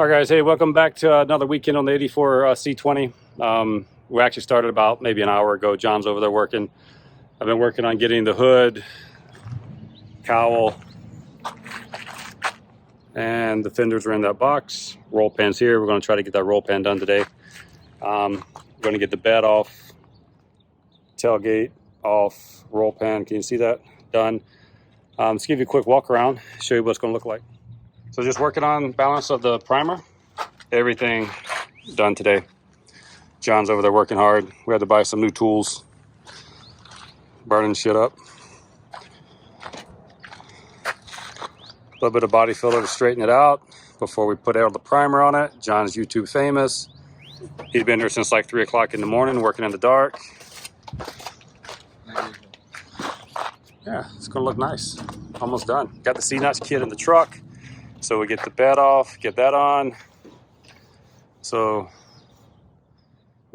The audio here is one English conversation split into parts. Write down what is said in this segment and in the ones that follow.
All right, guys. Hey, welcome back to another weekend on the 84 C20. We actually started about maybe an hour ago. John's over there working. I've been working on getting the hood, cowl, and the fenders are in that box. Roll pan's here. We're going to try to get that roll pan done today. We're going to get the bed off, tailgate off, roll pan. Can you see that? Done. Let's give you a quick walk around, show you what it's going to look like. So just working on balance of the primer. Everything done today. John's over there working hard. We had to buy some new tools. Burning shit up. A little bit of body filler to straighten it out before we put out the primer on it. John's YouTube famous. He's been here since like 3 o'clock in the morning working in the dark. Yeah, it's gonna look nice. Almost done. Got the C-notch kit in the truck. So we get the bed off, get that on. So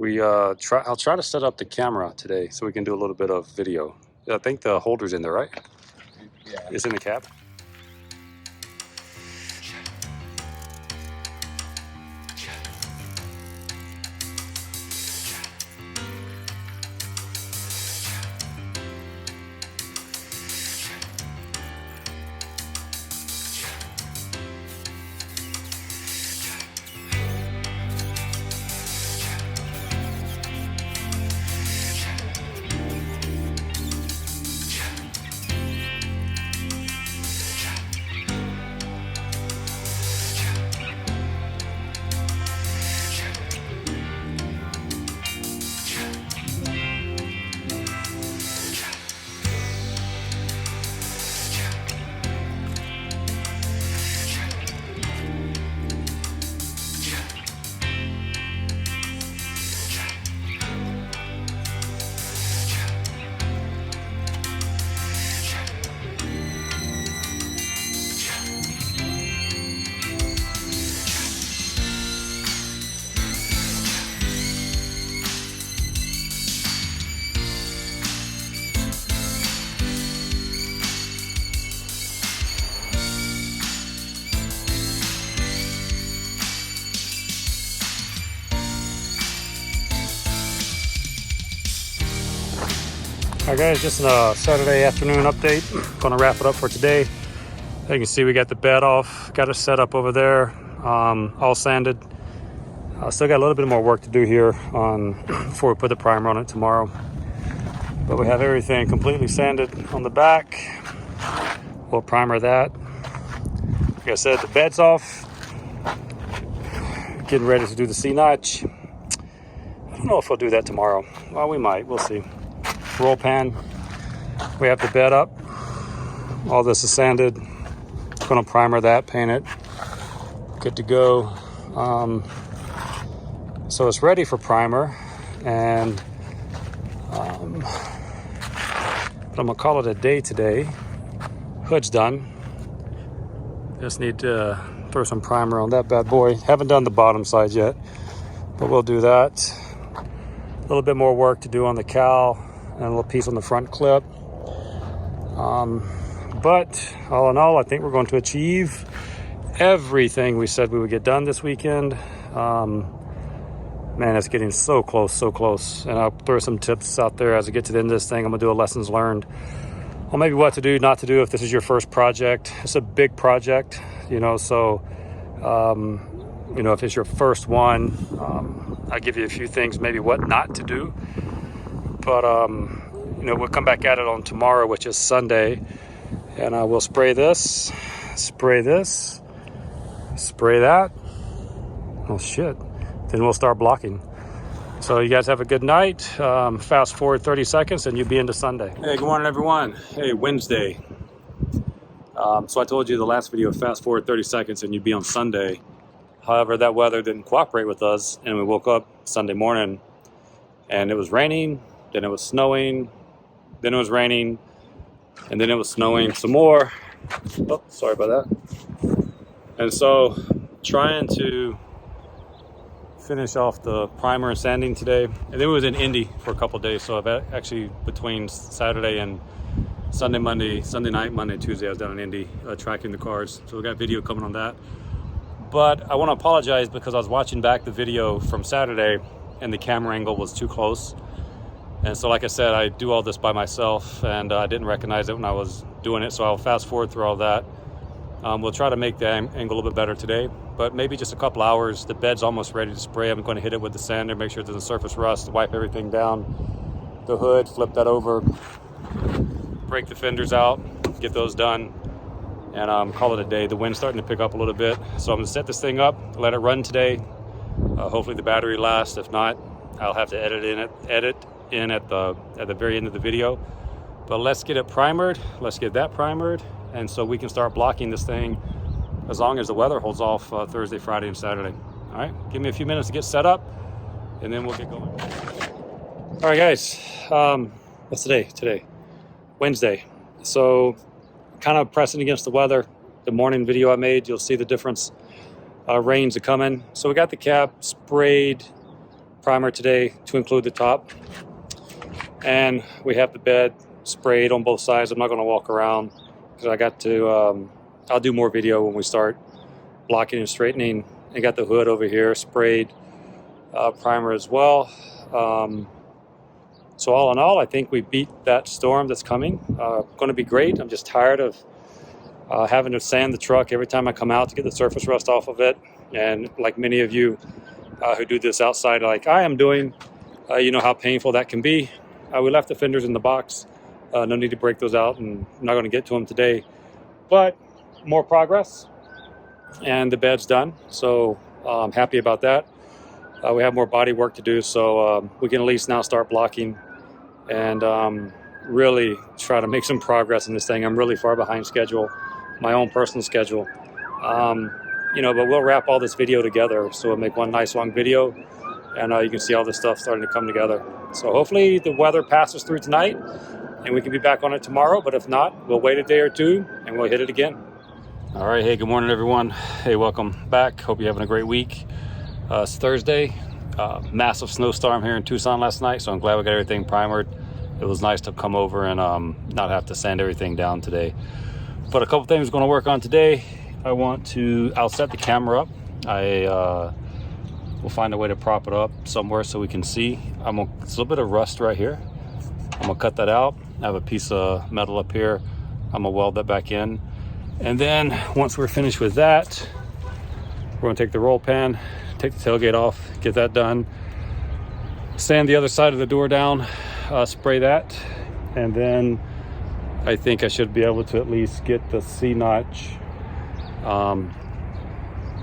I'll try to set up the camera today so we can do a little bit of video. I think the holder's in there, right? Yeah. It's in the cab. All right, guys, just a Saturday afternoon update. Gonna wrap it up for today. As you can see, we got the bed off, got it set up over there, all sanded. Still got a little bit more work to do here before we put the primer on it tomorrow. But we have everything completely sanded on the back. We'll primer that. Like I said, the bed's off. Getting ready to do the C-notch. I don't know if we'll do that tomorrow. Well, we might, we'll see. Roll pan, we have the bed up. All this is sanded. Gonna primer that, paint it. Good to go. So it's ready for primer, and I'm gonna call it a day today. Hood's done. Just need to throw some primer on that bad boy. Haven't done the bottom side yet, but we'll do that. A little bit more work to do on the cowl and a little piece on the front clip. But all in all, I think we're going to achieve everything we said we would get done this weekend. Man, it's getting so close, so close. And I'll throw some tips out there as I get to the end of this thing. I'm gonna do a lessons learned on maybe what to do, not to do if this is your first project. It's a big project, you know, so you know, if it's your first one, I'll give you a few things, maybe what not to do. But you know, we'll come back at it on tomorrow, which is Sunday, and we'll spray this, spray that. Oh shit! Then we'll start blocking. So you guys have a good night. Fast forward 30 seconds, and you'll be into Sunday. Hey, good morning, everyone. Hey, Wednesday. So I told you the last video, fast forward 30 seconds, and you'd be on Sunday. However, that weather didn't cooperate with us, and we woke up Sunday morning, and it was raining. Then it was snowing, then it was raining, and then it was snowing some more. Oh, sorry about that. And so, trying to finish off the primer and sanding today. And then we was in Indy for a couple of days, so I've actually, between Saturday and Sunday night, Monday, Tuesday, I was down in Indy tracking the cars. So we got video coming on that. But I want to apologize because I was watching back the video from Saturday and the camera angle was too close. And so like I said, I do all this by myself and I didn't recognize it when I was doing it. So I'll fast forward through all that. We'll try to make the angle a little bit better today, but maybe just a couple hours. The bed's almost ready to spray. I'm going to hit it with the sander, make sure it doesn't surface rust, wipe everything down. The hood, flip that over, break the fenders out, get those done, and call it a day. The wind's starting to pick up a little bit, so I'm going to set this thing up, let it run today. Hopefully the battery lasts. If not, I'll have to edit in at the very end of the video. But let's get it primered. Let's get that primered, and so we can start blocking this thing as long as the weather holds off Thursday, Friday, and Saturday. All right, give me a few minutes to get set up, and then we'll get going. All right, guys. What's today? Wednesday. So kind of pressing against the weather. The morning video I made, you'll see the difference. Rains are coming. So we got the cab sprayed, primer today to include the top. And we have the bed sprayed on both sides. I'm not going to walk around because I got to, I'll do more video when we start blocking and straightening. I got the hood over here sprayed, primer as well. So all in all, I think we beat that storm that's coming. Going to be great. I'm just tired of having to sand the truck every time I come out to get the surface rust off of it. And like many of you who do this outside like I am doing, you know how painful that can be. We left the fenders in the box. No need to break those out, and I'm not going to get to them today. But more progress, and the bed's done. So I'm happy about that. We have more body work to do, so we can at least now start blocking and really try to make some progress in this thing. I'm really far behind schedule, my own personal schedule. You know, but we'll wrap all this video together, so we'll make one nice long video, and you can see all this stuff starting to come together. So hopefully the weather passes through tonight, and we can be back on it tomorrow. But if not, we'll wait a day or two, and we'll hit it again. All right, hey, good morning, everyone. Hey, welcome back. Hope you're having a great week. It's Thursday. Massive snowstorm here in Tucson last night, so I'm glad we got everything primered. It was nice to come over and not have to sand everything down today. But a couple things we're going to work on today. I'll set the camera up. We'll find a way to prop it up somewhere so we can see. It's a little bit of rust right here. I'm gonna cut that out. I have a piece of metal up here. I'm gonna weld that back in. And then once we're finished with that, we're gonna take the roll pan, take the tailgate off, get that done, sand the other side of the door down, spray that, and then I think I should be able to at least get the C-notch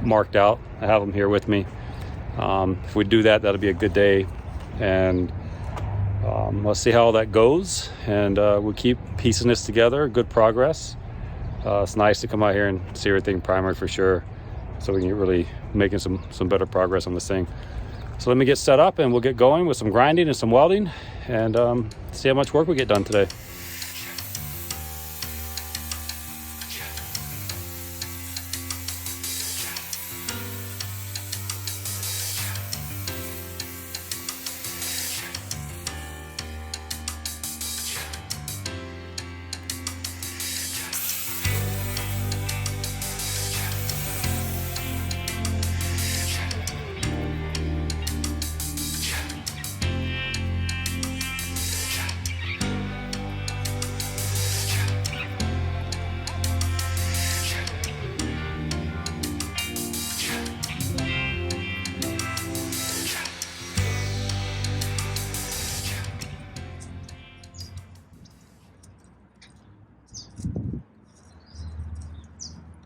marked out. I have them here with me. If we do that, that'll be a good day, and let's see how all that goes, and we'll keep piecing this together. Good progress. It's nice to come out here and see everything primered for sure, so we can get really making some better progress on this thing. So let me get set up and we'll get going with some grinding and some welding, and see how much work we get done today.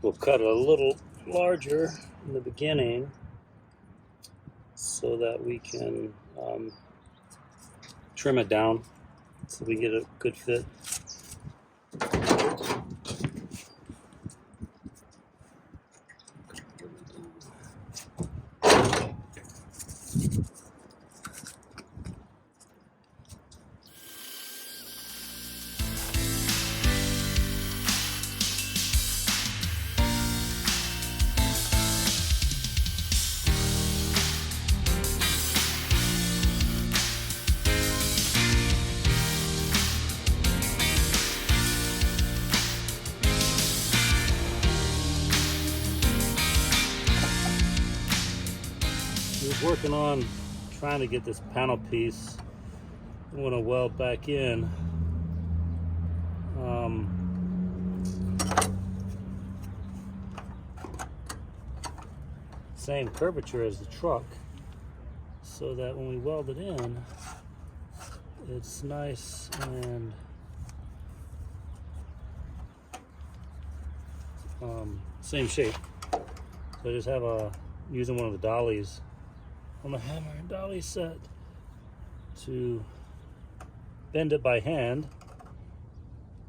We'll cut it a little larger in the beginning so that we can trim it down so we get a good fit. working on trying to get this panel piece. I'm going to weld back in. Same curvature as the truck, so that when we weld it in, it's nice and same shape. So I just have using one of the dollies on the hammer and dolly set to bend it by hand.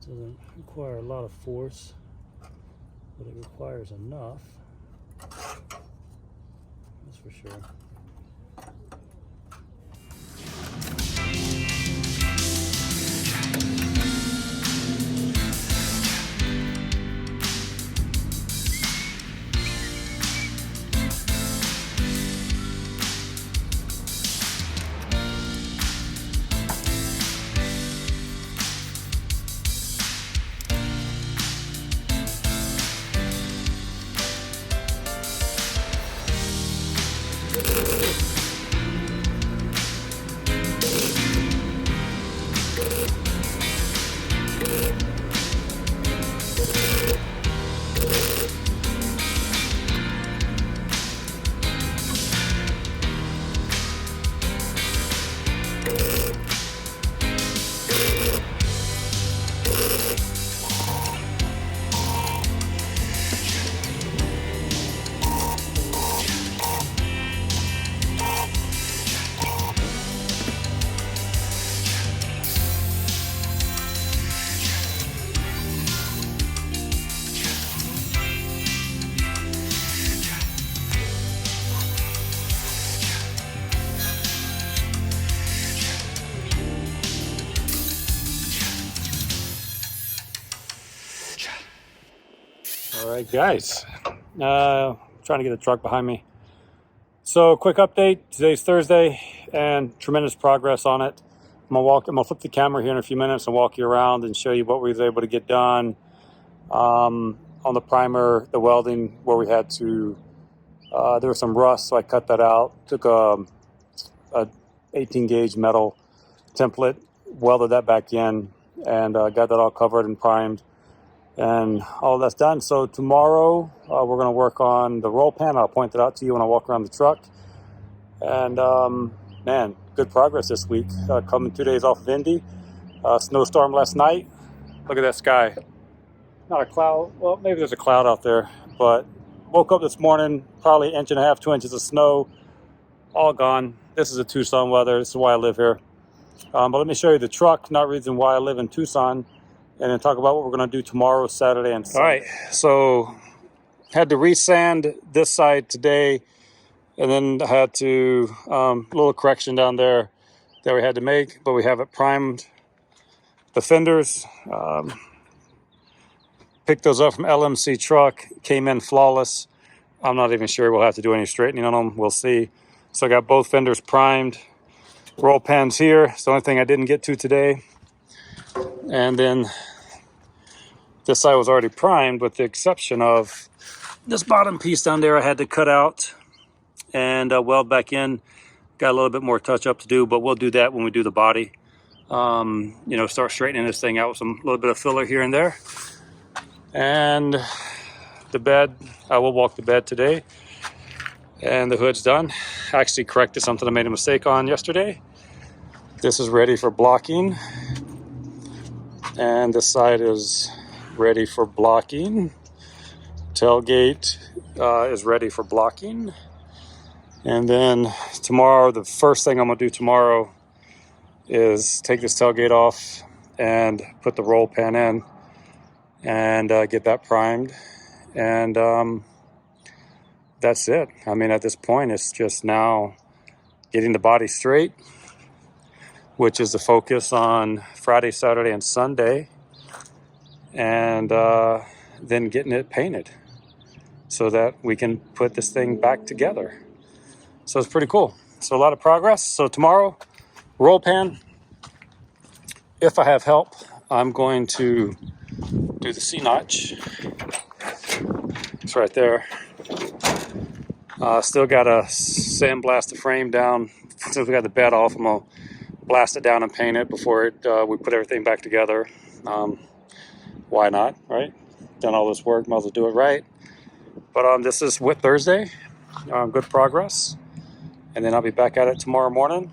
It doesn't require a lot of force, but it requires enough. That's for sure. All right, guys. Trying to get the truck behind me. So, quick update. Today's Thursday, and tremendous progress on it. I'm gonna flip the camera here in a few minutes and walk you around and show you what we was able to get done on the primer, the welding, where we had to. There was some rust, so I cut that out. Took a 18 gauge metal template, welded that back in, and got that all covered and primed. And all that's done. So tomorrow we're going to work on the roll pan. I'll point it out to you when I walk around the truck. And man, good progress this week. Coming 2 days off of Indy. Snowstorm last night. Look at that sky. Not a cloud. Well, maybe there's a cloud out there. But woke up this morning, probably 1.5 inches, 2 inches of snow. All gone. This is a Tucson weather. This is why I live here. But let me show you the truck. Not reason why I live in Tucson. And then talk about what we're going to do tomorrow, Saturday, and Sunday. All right, so had to resand this side today, and then I had to, little correction down there that we had to make, but we have it primed. The fenders, picked those up from LMC truck, came in flawless. I'm not even sure we'll have to do any straightening on them. We'll see. So I got both fenders primed. Roll pans here. It's the only thing I didn't get to today. And then this side was already primed with the exception of this bottom piece down there I had to cut out and weld back in. Got a little bit more touch up to do, but we'll do that when we do the body. You know, start straightening this thing out with some little bit of filler here and there. And the bed, I will walk the bed today. And the hood's done. I actually corrected something I made a mistake on yesterday. This is ready for blocking. And this side is ready for blocking. Tailgate is ready for blocking. And then tomorrow, the first thing I'm gonna do tomorrow is take this tailgate off and put the roll pan in and get that primed. And that's it. I mean, at this point, it's just now getting the body straight, which is the focus on Friday, Saturday, and Sunday, and then getting it painted so that we can put this thing back together. So it's pretty cool. So a lot of progress. So tomorrow, roll pan. If I have help, I'm going to do the C-notch. It's right there. Still got to sandblast the frame down. Since we got the bed off, I'm going to blast it down and paint it before we put everything back together. Why not, right? Done all this work, might as well do it right. But this is Thursday. Good progress. And then I'll be back at it tomorrow morning.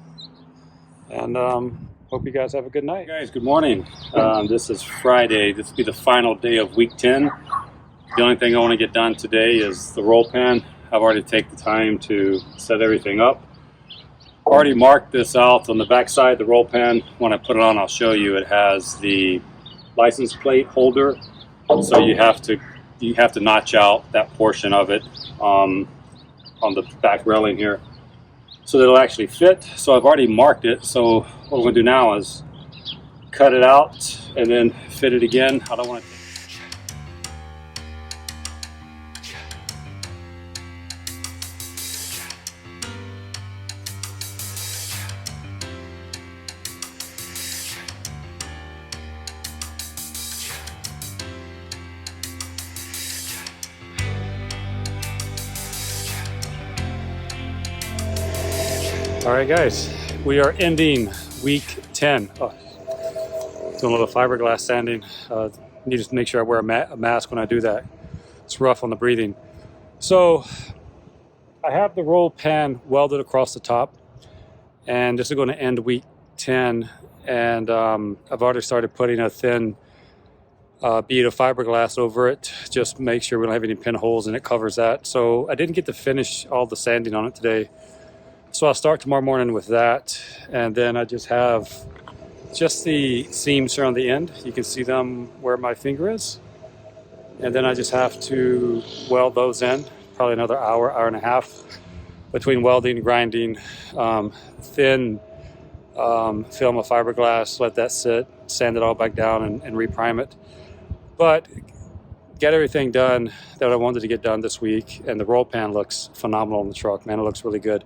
And hope you guys have a good night. Hey guys, good morning. This is Friday. This will be the final day of week 10. The only thing I want to get done today is the roll pan. I've already taken the time to set everything up. Already marked this out on the back side. The roll pan, when I put it on, I'll show you. It has the license plate holder, so you have to notch out that portion of it on the back railing here, so that it'll actually fit. So I've already marked it. So what we're going to do now is cut it out and then fit it again. I don't want to. All right, guys, we are ending week 10. Doing a little fiberglass sanding. Need to make sure I wear a mask when I do that. It's rough on the breathing. So I have the roll pan welded across the top, and this is going to end week 10. And I've already started putting a thin bead of fiberglass over it. Just make sure we don't have any pinholes, and it covers that. So I didn't get to finish all the sanding on it today. So I'll start tomorrow morning with that, and then I just have the seams here on the end. You can see them where my finger is. And then I just have to weld those in, probably another hour, hour and a half between welding, grinding, thin film of fiberglass, let that sit, sand it all back down and reprime it. But get everything done that I wanted to get done this week, and the roll pan looks phenomenal on the truck, man. It looks really good.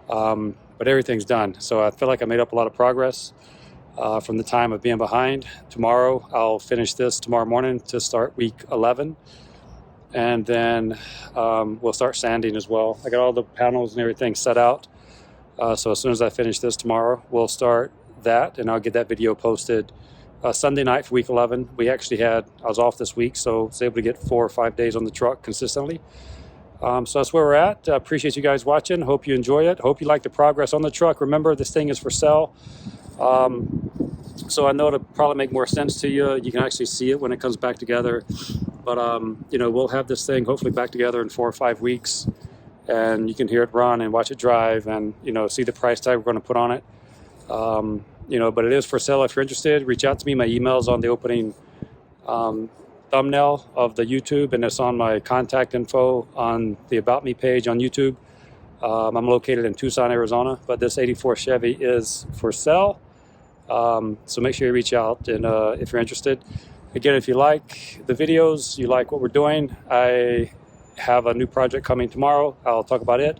But everything's done. So I feel like I made up a lot of progress from the time of being behind. Tomorrow, I'll finish this tomorrow morning to start week 11. And then we'll start sanding as well. I got all the panels and everything set out. So as soon as I finish this tomorrow, we'll start that, and I'll get that video posted Sunday night for week 11. I was off this week, so I was able to get 4 or 5 days on the truck consistently. So that's where we're at. Appreciate you guys watching. Hope you enjoy it. Hope you like the progress on the truck. Remember, this thing is for sale. So I know it'll probably make more sense to you. You can actually see it when it comes back together. But, we'll have this thing hopefully back together in 4 or 5 weeks. And you can hear it run and watch it drive and, see the price tag we're going to put on it. But it is for sale. If you're interested, reach out to me. My email's on the opening thumbnail of the YouTube, and it's on my contact info on the About Me page on YouTube. I'm located in Tucson, Arizona, but this 84 Chevy is for sale. So make sure you reach out and if you're interested. Again, if you like the videos, you like what we're doing, I have a new project coming tomorrow. I'll talk about it.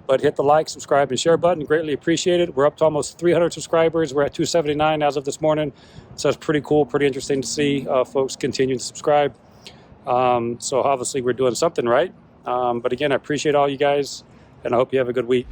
But hit the like, subscribe, and share button. Greatly appreciate it. We're up to almost 300 subscribers. We're at 279 as of this morning. So it's pretty cool, pretty interesting to see folks continue to subscribe. So obviously we're doing something right. But again, I appreciate all you guys, and I hope you have a good week.